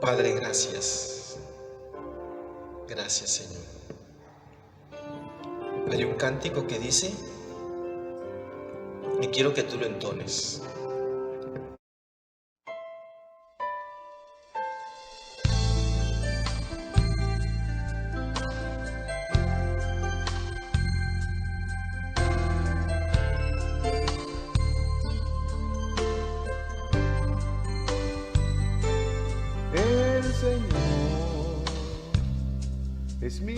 Padre, gracias. Gracias, Señor. Hay un cántico que dice, y quiero que tú lo entones. El Señor es mi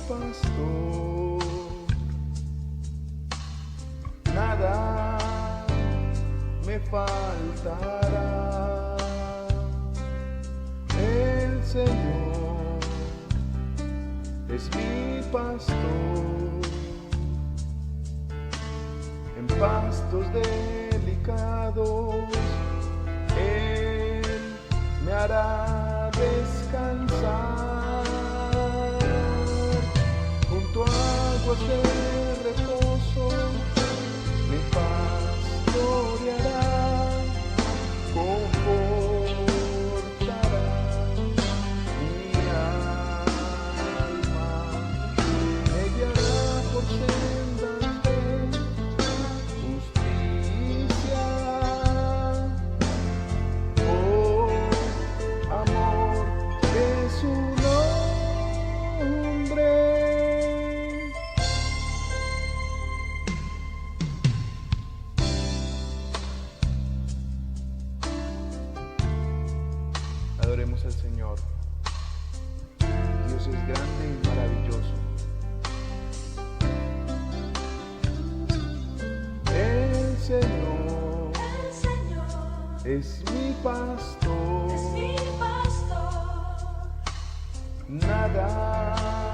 pastor, nada me faltará. El Señor es mi pastor, en pastos delicados Él me hará descansar, junto a aguas de reposo me pastoreará, confortará mi alma, me guiará por sendas de justicia, por amor de su nombre. Adoremos al Señor. Dios es grande y maravilloso. El Señor es mi pastor, nada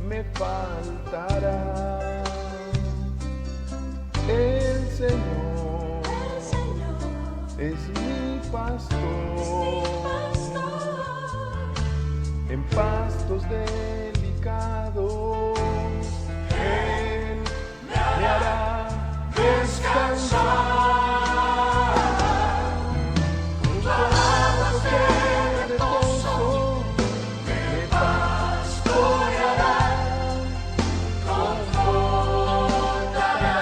me faltará. El Señor es mi pastor, en pastos delicados Él me hará descansar, junto a aguas de reposo me pastoreará, confortará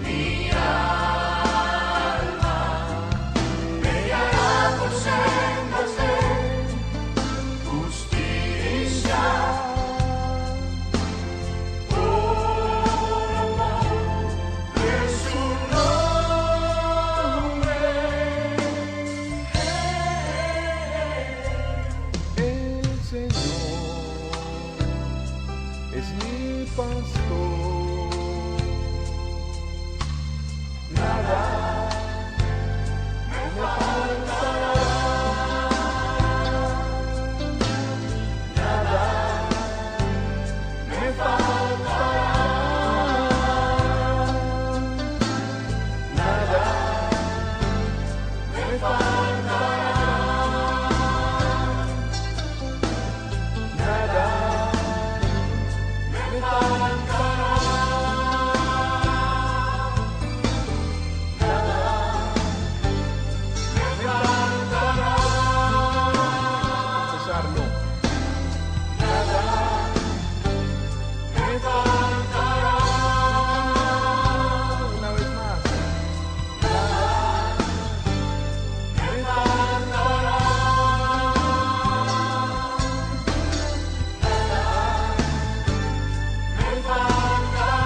mi alma, me guiará por sendas de justicia, por amor de su nombre. El Señor es mi pastor, nada me faltará, nada me faltará, nada me faltará, nada me faltará, confesarlo. Nada me faltará. Una vez más. Nada me faltará. Nada me faltará.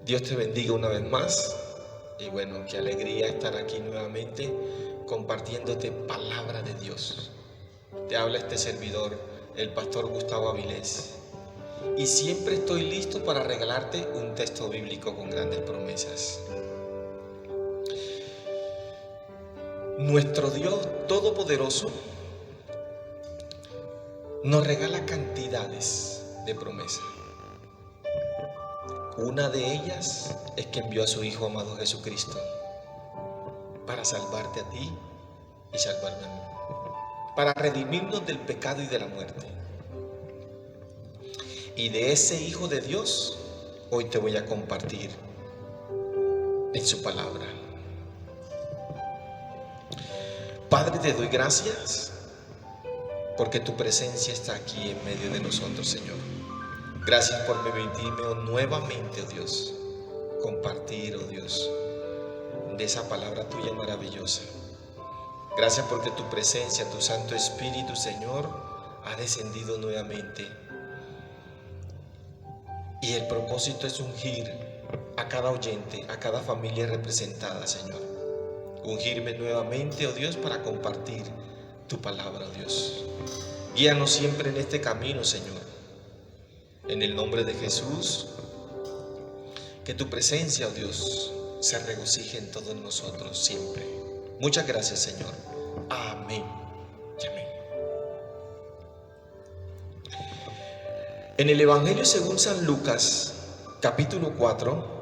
Dios te bendiga una vez más. Y bueno, qué alegría estar aquí nuevamente compartiéndote palabra de Dios. Te habla este servidor, el pastor Gustavo Avilés. Y siempre estoy listo para regalarte un texto bíblico con grandes promesas. Nuestro Dios Todopoderoso nos regala cantidades de promesa. Una de ellas es que envió a su Hijo amado Jesucristo para salvarte a ti y salvarme a mí, para redimirnos del pecado y de la muerte. Y de ese Hijo de Dios hoy te voy a compartir en su palabra. Padre, te doy gracias porque tu presencia está aquí en medio de nosotros, Señor. Gracias por permitirme nuevamente, oh Dios, compartir, oh Dios, de esa palabra tuya maravillosa. Gracias porque tu presencia, tu Santo Espíritu, Señor, ha descendido nuevamente. Y el propósito es ungir a cada oyente, a cada familia representada, Señor. Ungirme nuevamente, oh Dios, para compartir tu palabra, oh Dios. Guíanos siempre en este camino, Señor. En el nombre de Jesús, que tu presencia, oh Dios, se regocije en todos nosotros siempre. Muchas gracias, Señor. Amén y amén. En el Evangelio según San Lucas, capítulo 4,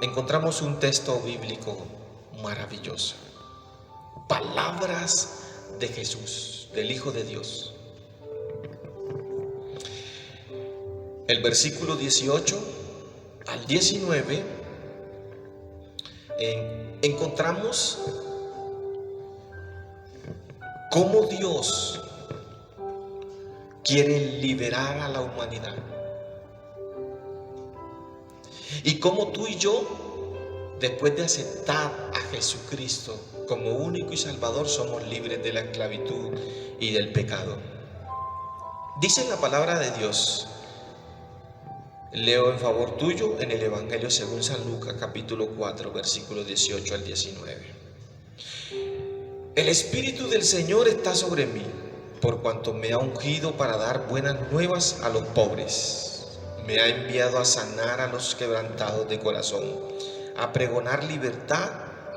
encontramos un texto bíblico maravilloso. Palabras de Jesús, del Hijo de Dios. El versículo 18 al 19 encontramos cómo Dios quiere liberar a la humanidad y cómo tú y yo, después de aceptar a Jesucristo como único y salvador, somos libres de la esclavitud y del pecado. Dice la palabra de Dios, leo en favor tuyo en el Evangelio según San Lucas, capítulo 4, versículos 18 al 19. El Espíritu del Señor está sobre mí, por cuanto me ha ungido para dar buenas nuevas a los pobres. Me ha enviado a sanar a los quebrantados de corazón, a pregonar libertad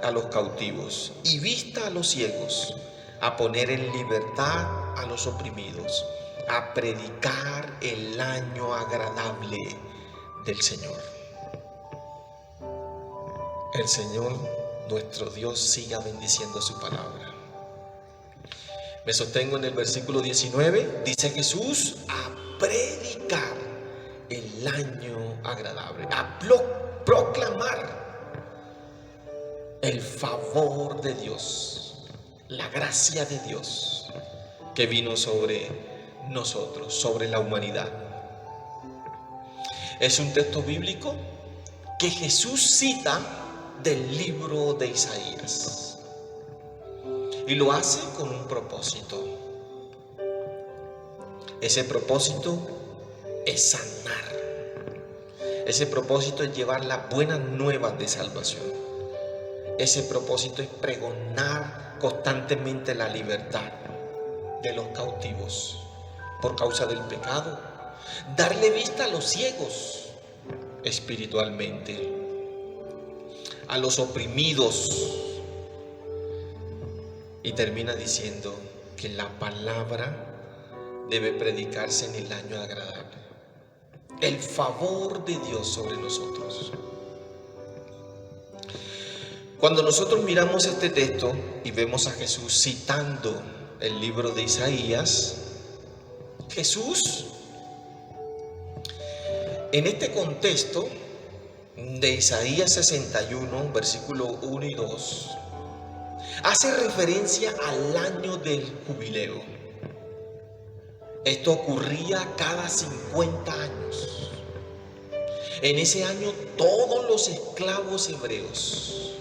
a los cautivos y vista a los ciegos, a poner en libertad a los oprimidos, a predicar el año agradable del Señor. El Señor, nuestro Dios, siga bendiciendo su palabra. Me sostengo en el versículo 19, dice Jesús, a predicar el año agradable, a proclamar el favor de Dios, la gracia de Dios que vino sobre nosotros, sobre la humanidad. Es un texto bíblico que Jesús cita del libro de Isaías. Y lo hace con un propósito. Ese propósito es sanar. Ese propósito es llevar las buenas nuevas de salvación. Ese propósito es pregonar constantemente la libertad de los cautivos por causa del pecado. Darle vista a los ciegos espiritualmente, a los oprimidos. Y termina diciendo que la palabra debe predicarse en el año agradable. El favor de Dios sobre nosotros. Cuando nosotros miramos este texto y vemos a Jesús citando el libro de Isaías, Jesús, en este contexto de Isaías 61, versículo 1 y 2, hace referencia al año del jubileo. Esto ocurría cada 50 años. En ese año todos los esclavos hebreos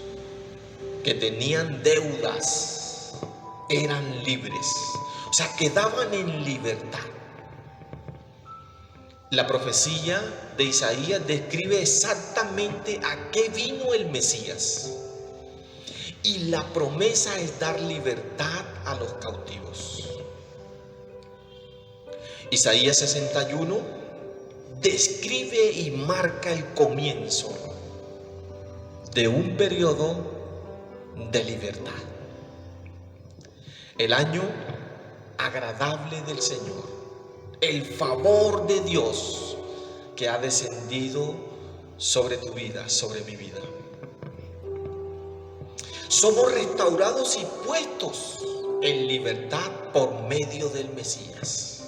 que tenían deudas eran libres, o sea, quedaban en libertad. La profecía de Isaías describe exactamente a qué vino el Mesías. Y la promesa es dar libertad a los cautivos. Isaías 61 describe y marca el comienzo de un periodo de libertad. El año agradable del Señor, el favor de Dios que ha descendido sobre tu vida, sobre mi vida. Somos restaurados y puestos en libertad por medio del Mesías.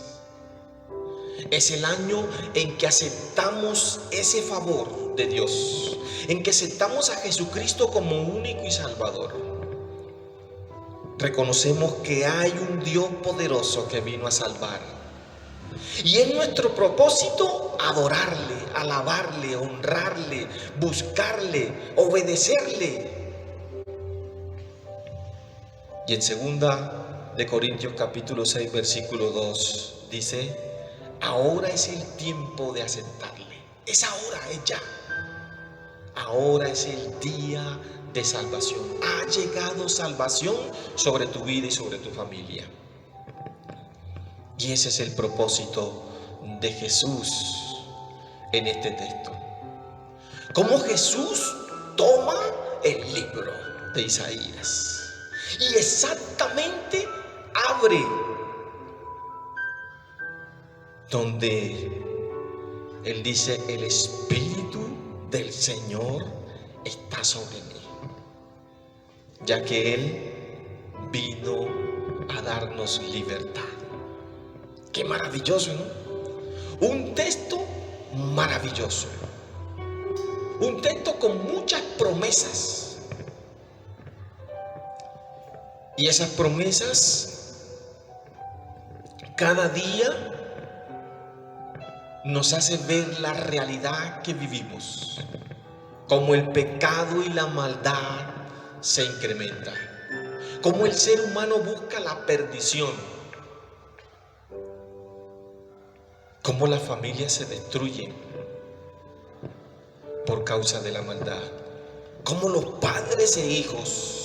Es el año en que aceptamos ese favor de Dios, en que aceptamos a Jesucristo como único y Salvador. Reconocemos que hay un Dios poderoso que vino a salvar. Y es nuestro propósito adorarle, alabarle, honrarle, buscarle, obedecerle. Y en 2 de Corintios capítulo 6 versículo 2 dice: ahora es el tiempo de aceptarle. Es ahora, es ya. Ahora es el día de salvación. Ha llegado salvación sobre tu vida y sobre tu familia. Y ese es el propósito de Jesús en este texto. Cómo Jesús toma el libro de Isaías y exactamente abre donde Él dice: el Espíritu del Señor está sobre mí, ya que Él vino a darnos libertad. Qué maravilloso, ¿no? Un texto maravilloso, un texto con muchas promesas. Y esas promesas cada día nos hace ver la realidad que vivimos, cómo el pecado y la maldad se incrementan, cómo el ser humano busca la perdición, cómo las familias se destruyen por causa de la maldad, cómo los padres e hijos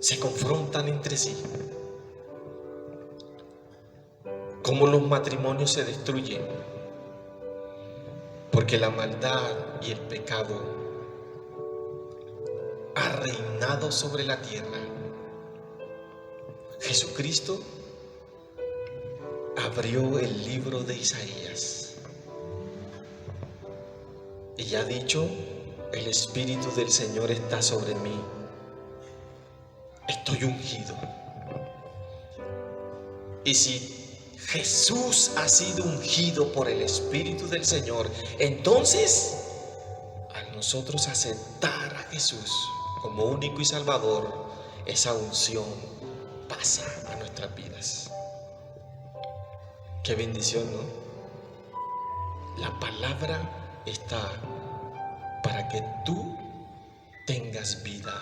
se confrontan entre sí, cómo los matrimonios se destruyen, porque la maldad y el pecado ha reinado sobre la tierra. Jesucristo abrió el libro de Isaías y ha dicho: el Espíritu del Señor está sobre mí. Estoy ungido. Y si Jesús ha sido ungido por el Espíritu del Señor, entonces al nosotros aceptar a Jesús como único y Salvador, esa unción pasa a nuestras vidas. Qué bendición, ¿no? La palabra está para que tú tengas vida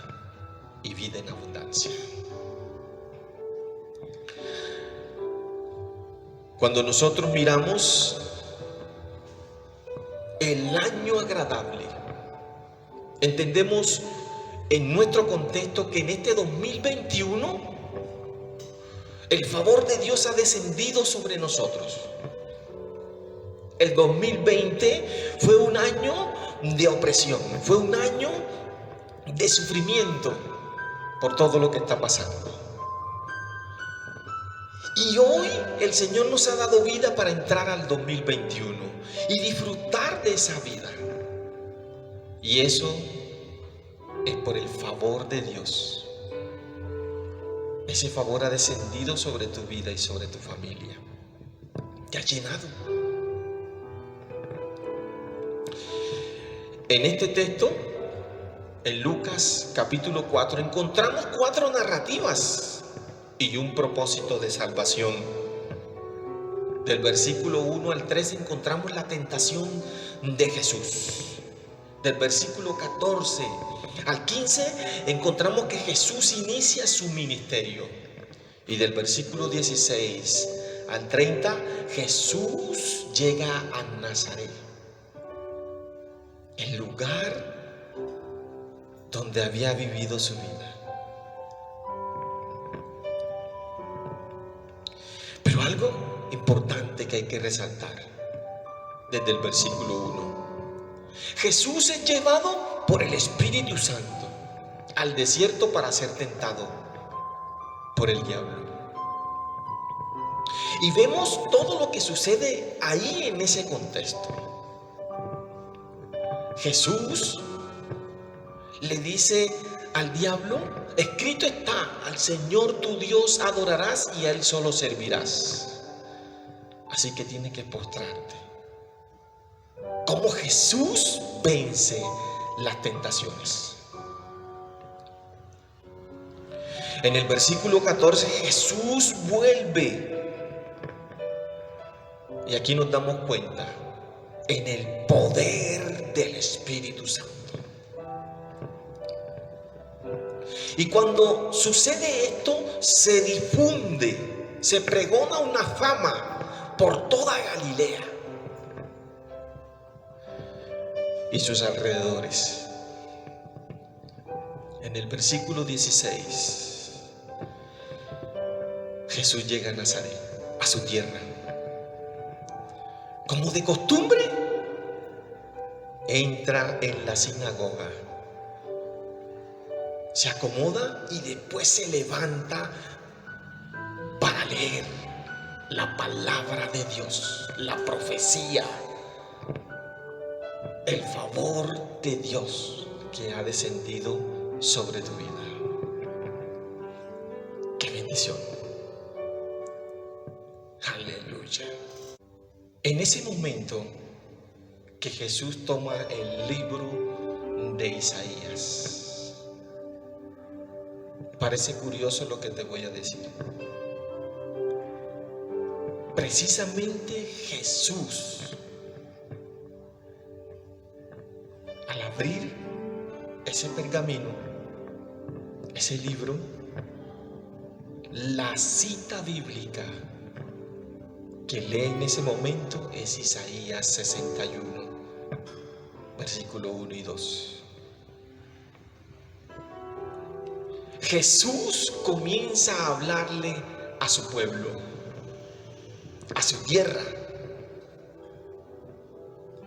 y vida en abundancia. Cuando nosotros miramos el año agradable, entendemos en nuestro contexto que en este 2021 el favor de Dios ha descendido sobre nosotros. El 2020 fue un año de opresión, fue un año de sufrimiento por todo lo que está pasando. Y hoy el Señor nos ha dado vida para entrar al 2021 y disfrutar de esa vida. Y eso es por el favor de Dios. Ese favor ha descendido sobre tu vida y sobre tu familia. Te ha llenado. En este texto, en Lucas capítulo 4, encontramos 4 narrativas y un propósito de salvación. Del versículo 1 al 3 encontramos la tentación de Jesús. Del versículo 14 al 15 encontramos que Jesús inicia su ministerio. Y del versículo 16 al 30 Jesús llega a Nazaret, el lugar donde había vivido su vida. Pero algo importante que hay que resaltar desde el versículo 1. Jesús es llevado por el Espíritu Santo al desierto para ser tentado por el diablo. Y vemos todo lo que sucede ahí en ese contexto. Jesús le dice al diablo: escrito está, al Señor tu Dios adorarás y a Él solo servirás. Así que tienes que postrarte. ¿Cómo Jesús vence las tentaciones? En el versículo 14 Jesús vuelve. Y aquí nos damos cuenta en el poder del Espíritu Santo. Y cuando sucede esto, se difunde, se pregona una fama por toda Galilea y sus alrededores. En el versículo 16, Jesús llega a Nazaret, a su tierra. Como de costumbre, entra en la sinagoga, se acomoda y después se levanta para leer la palabra de Dios, la profecía, el favor de Dios que ha descendido sobre tu vida. ¡Qué bendición! Aleluya. En ese momento que Jesús toma el libro de Isaías, parece curioso lo que te voy a decir. Precisamente Jesús, al abrir ese pergamino, ese libro, la cita bíblica que lee en ese momento es Isaías 61, versículo 1 y 2. Jesús comienza a hablarle a su pueblo, a su tierra.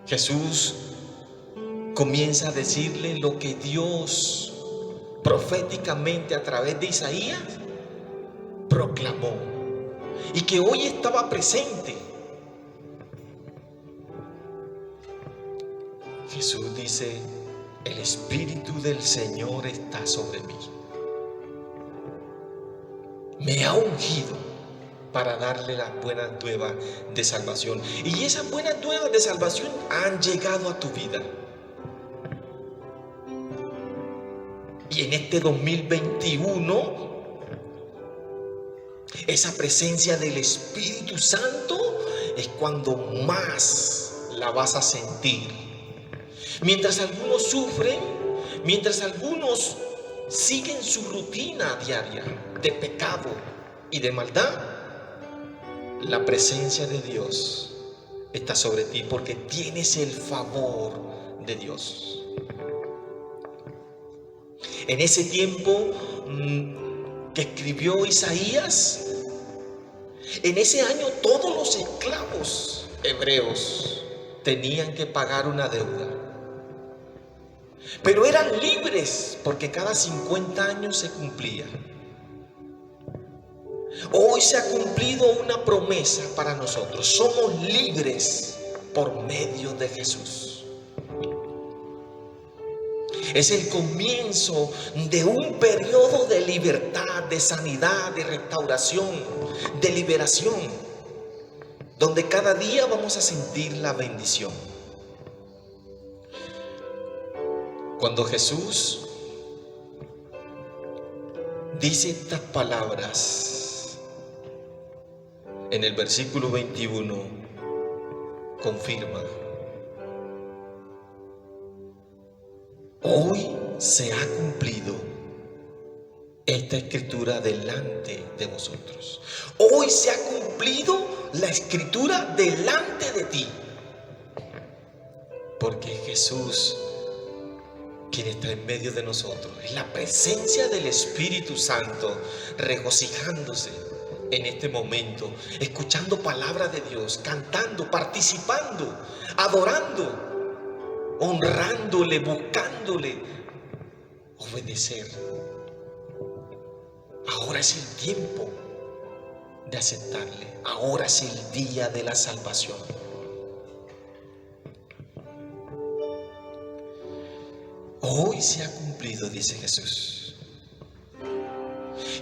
Jesús comienza a decirle lo que Dios proféticamente a través de Isaías proclamó y que hoy estaba presente. Jesús dice: el Espíritu del Señor está sobre mí. Me ha ungido para darle las buenas nuevas de salvación. Y esas buenas nuevas de salvación han llegado a tu vida. Y en este 2021, esa presencia del Espíritu Santo es cuando más la vas a sentir. Mientras algunos sufren, mientras algunos siguen su rutina diaria de pecado y de maldad, la presencia de Dios está sobre ti porque tienes el favor de Dios. En ese tiempo que escribió Isaías, en ese año todos los esclavos hebreos tenían que pagar una deuda, pero eran libres porque cada 50 años se cumplía. Hoy se ha cumplido una promesa para nosotros. Somos libres por medio de Jesús. Es el comienzo de un periodo de libertad, de sanidad, de restauración, de liberación, donde cada día vamos a sentir la bendición. Cuando Jesús dice estas palabras, en el versículo 21 confirma: hoy se ha cumplido esta escritura delante de vosotros. Hoy se ha cumplido la escritura delante de ti, porque Jesús quien está en medio de nosotros. Es la presencia del Espíritu Santo regocijándose en este momento, escuchando palabra de Dios, cantando, participando, adorando, honrándole, buscándole, obedecer. Ahora es el tiempo de aceptarle. Ahora es el día de la salvación. Hoy se ha cumplido, dice Jesús.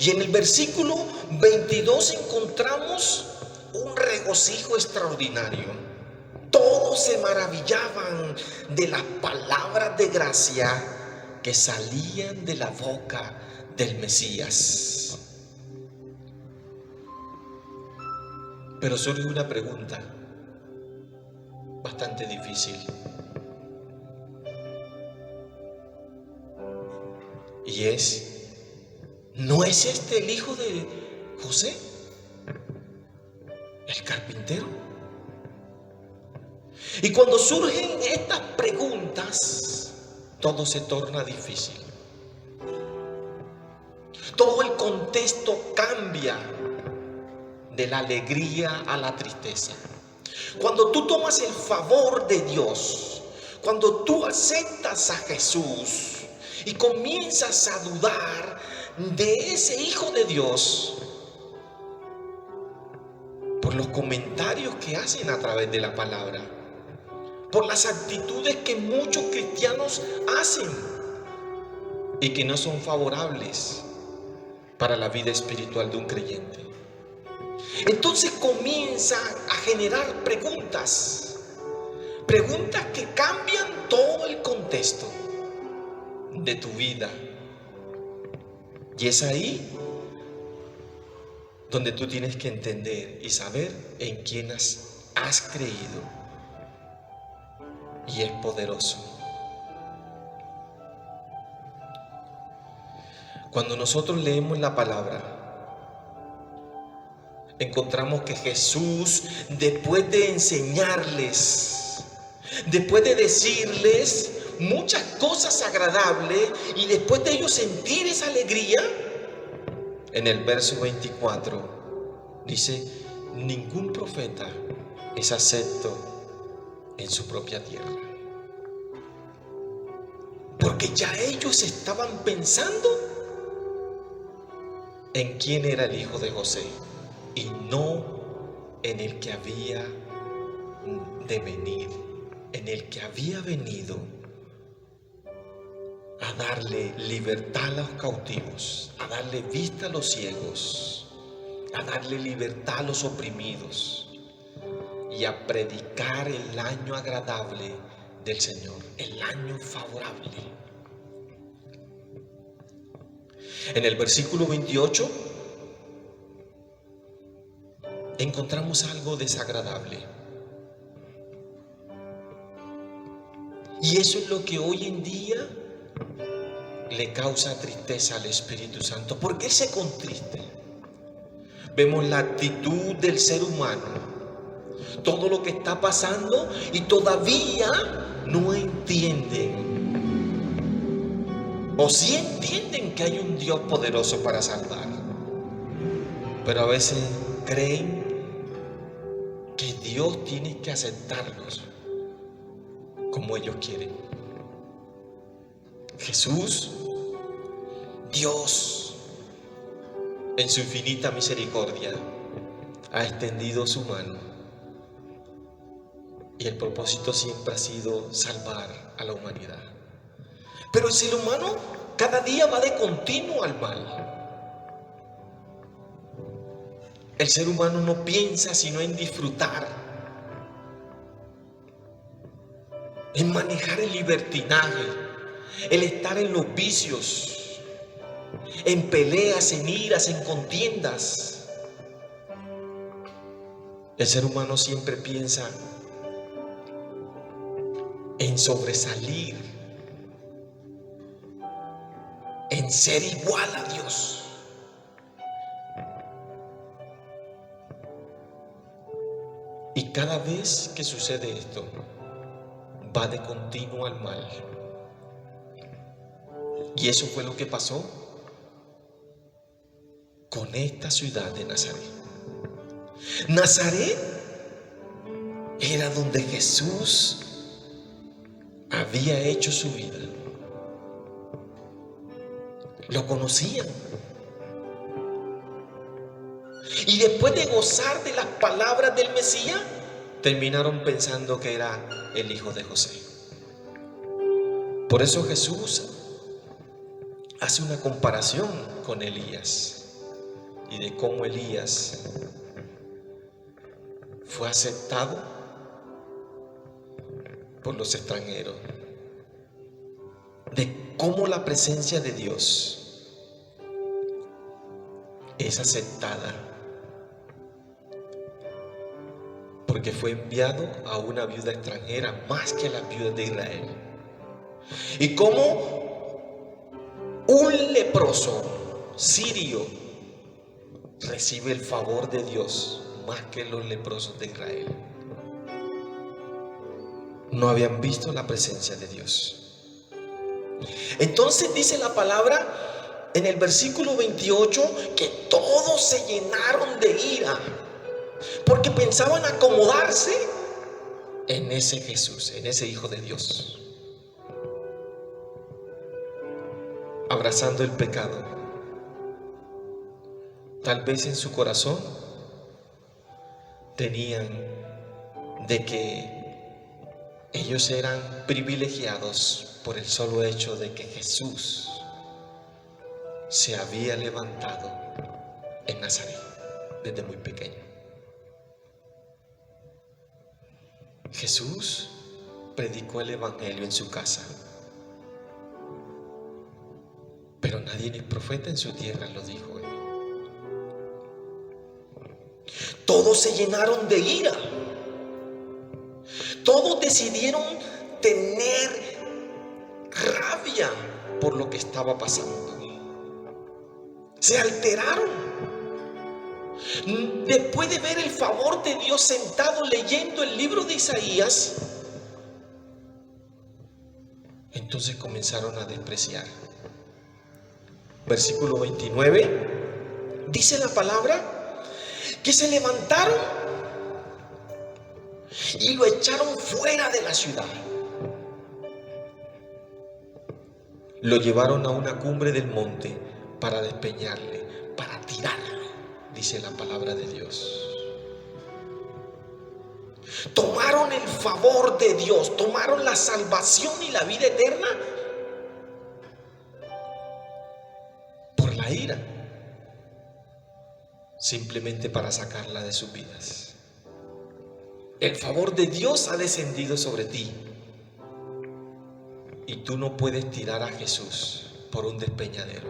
Y en el versículo 22 encontramos un regocijo extraordinario. Todos se maravillaban de las palabras de gracia que salían de la boca del Mesías. Pero surge una pregunta bastante difícil. Y es, ¿no es este el hijo de José, el carpintero? Y cuando surgen estas preguntas, todo se torna difícil. Todo el contexto cambia de la alegría a la tristeza. Cuando tú tomas el favor de Dios, cuando tú aceptas a Jesús y comienzas a dudar de ese Hijo de Dios por los comentarios que hacen a través de la palabra, por las actitudes que muchos cristianos hacen y que no son favorables para la vida espiritual de un creyente. Entonces comienza a generar preguntas que cambian todo el contexto de tu vida. Y es ahí donde tú tienes que entender y saber en quién has creído. Y es poderoso. Cuando nosotros leemos la palabra, encontramos que Jesús, después de enseñarles, después de decirles muchas cosas agradables y después de ellos sentir esa alegría, en el verso 24 dice: ningún profeta es acepto en su propia tierra. Porque ya ellos estaban pensando en quién era el hijo de José y no en el que había de venir, en el que había venido a darle libertad a los cautivos, a darle vista a los ciegos, a darle libertad a los oprimidos y a predicar el año agradable del Señor, el año favorable. En el versículo 28 encontramos algo desagradable. Y eso es lo que hoy en día le causa tristeza al Espíritu Santo. ¿Por qué se contriste? Vemos la actitud del ser humano, todo lo que está pasando, y todavía no entienden, o sí entienden que hay un Dios poderoso para salvar, pero a veces creen que Dios tiene que aceptarlos como ellos quieren. Jesús, Dios, en su infinita misericordia, ha extendido su mano, y el propósito siempre ha sido salvar a la humanidad. Pero el ser humano cada día va de continuo al mal. El ser humano no piensa sino en disfrutar, en manejar el libertinaje, el estar en los vicios, en peleas, en iras, en contiendas. El ser humano siempre piensa en sobresalir, en ser igual a Dios. Y cada vez que sucede esto, va de continuo al mal. Y eso fue lo que pasó con esta ciudad de Nazaret. Nazaret era donde Jesús había hecho su vida. Lo conocían. Y después de gozar de las palabras del Mesías, terminaron pensando que era el hijo de José. Por eso Jesús hace una comparación con Elías y de cómo Elías fue aceptado por los extranjeros, de cómo la presencia de Dios es aceptada porque fue enviado a una viuda extranjera más que a las viudas de Israel, y cómo un leproso sirio recibe el favor de Dios más que los leprosos de Israel. No habían visto la presencia de Dios. Entonces dice la palabra en el versículo 28 que todos se llenaron de ira porque pensaban acomodarse en ese Jesús, en ese Hijo de Dios, abrazando el pecado. Tal vez en su corazón tenían de que ellos eran privilegiados por el solo hecho de que Jesús se había levantado en Nazaret desde muy pequeño. Jesús predicó el evangelio en su casa, pero nadie ni profeta en su tierra lo dijo. Todos se llenaron de ira. Todos decidieron tener rabia por lo que estaba pasando. Se alteraron. Después de ver el favor de Dios sentado leyendo el libro de Isaías, entonces comenzaron a despreciar. Versículo 29, dice la palabra que se levantaron y lo echaron fuera de la ciudad. Lo llevaron a una cumbre del monte para despeñarle, para tirarlo, dice la palabra de Dios. Tomaron el favor de Dios, tomaron la salvación y la vida eterna por la ira, simplemente para sacarla de sus vidas. El favor de Dios ha descendido sobre ti y tú no puedes tirar a Jesús por un despeñadero.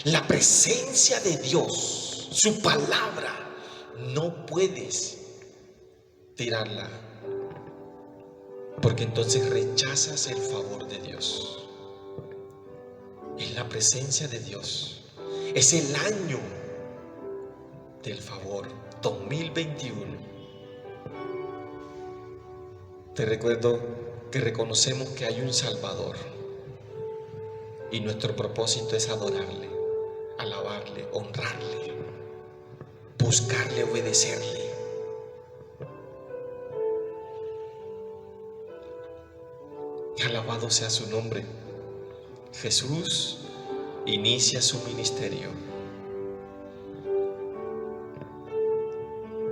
La presencia de Dios, su palabra, no puedes tirarla, porque entonces rechazas el favor de Dios. Es la presencia de Dios. Es el año del favor 2021. Te recuerdo que reconocemos que hay un Salvador y nuestro propósito es adorarle, alabarle, honrarle, buscarle, obedecerle. Alabado sea su nombre. Jesús inicia su ministerio.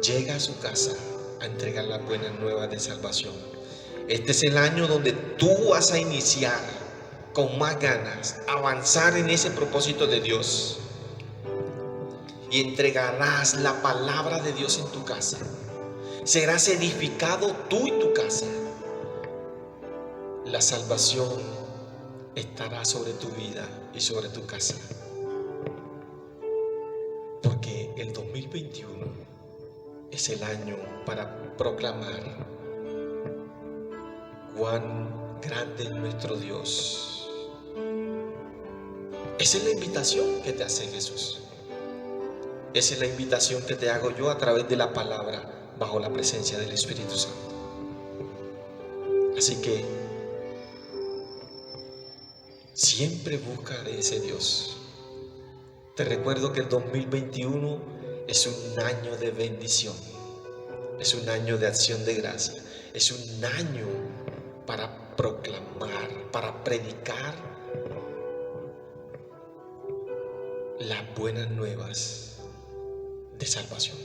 Llega a su casa a entregar las buenas nuevas de salvación. Este es el año donde tú vas a iniciar con más ganas, avanzar en ese propósito de Dios, y entregarás la palabra de Dios en tu casa. Serás edificado tú y tu casa. La salvación estará sobre tu vida y sobre tu casa, porque el 2021 es el año para proclamar cuán grande es nuestro Dios. Esa es la invitación que te hace Jesús. Esa es la invitación que te hago yo a través de la palabra, bajo la presencia del Espíritu Santo. Así que siempre busca de ese Dios. Te recuerdo que el 2021 es un año de bendición, es un año de acción de gracia, es un año para proclamar, para predicar las buenas nuevas de salvación.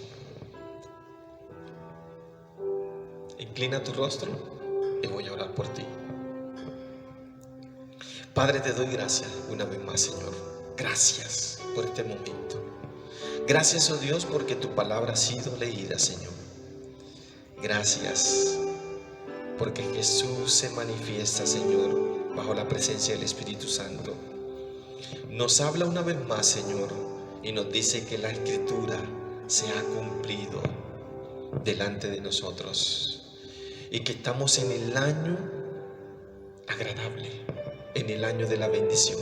Inclina tu rostro y voy a orar por ti. Padre, te doy gracias una vez más, Señor. Gracias por este momento. Gracias, oh Dios, porque tu palabra ha sido leída, Señor. Gracias porque Jesús se manifiesta, Señor, bajo la presencia del Espíritu Santo. Nos habla una vez más, Señor, y nos dice que la Escritura se ha cumplido delante de nosotros y que estamos en el año agradable, en el año de la bendición.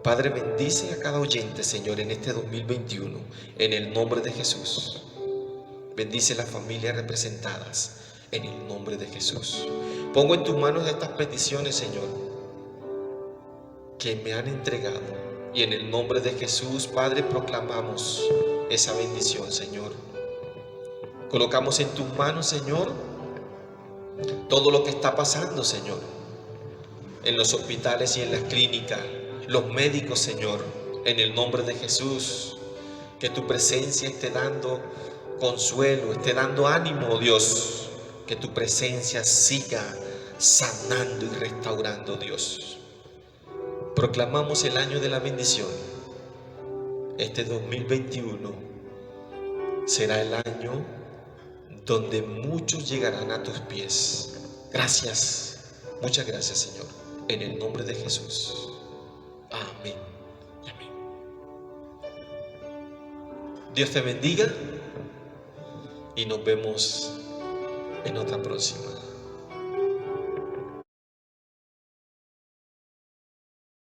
Padre, bendice a cada oyente, Señor, en este 2021, en el nombre de Jesús. Bendice las familias representadas, en el nombre de Jesús. Pongo en tus manos estas peticiones, Señor, que me han entregado, y en el nombre de Jesús, Padre, proclamamos esa bendición, Señor. Colocamos en tus manos, Señor, todo lo que está pasando, Señor, en los hospitales y en las clínicas, los médicos, Señor, en el nombre de Jesús. Que tu presencia esté dando consuelo, esté dando ánimo, oh Dios. Que tu presencia siga sanando y restaurando, Dios. Proclamamos el año de la bendición. Este 2021 será el año donde muchos llegarán a tus pies. Gracias, muchas gracias, Señor, en el nombre de Jesús. Amén y amén. Dios te bendiga y nos vemos en otra próxima.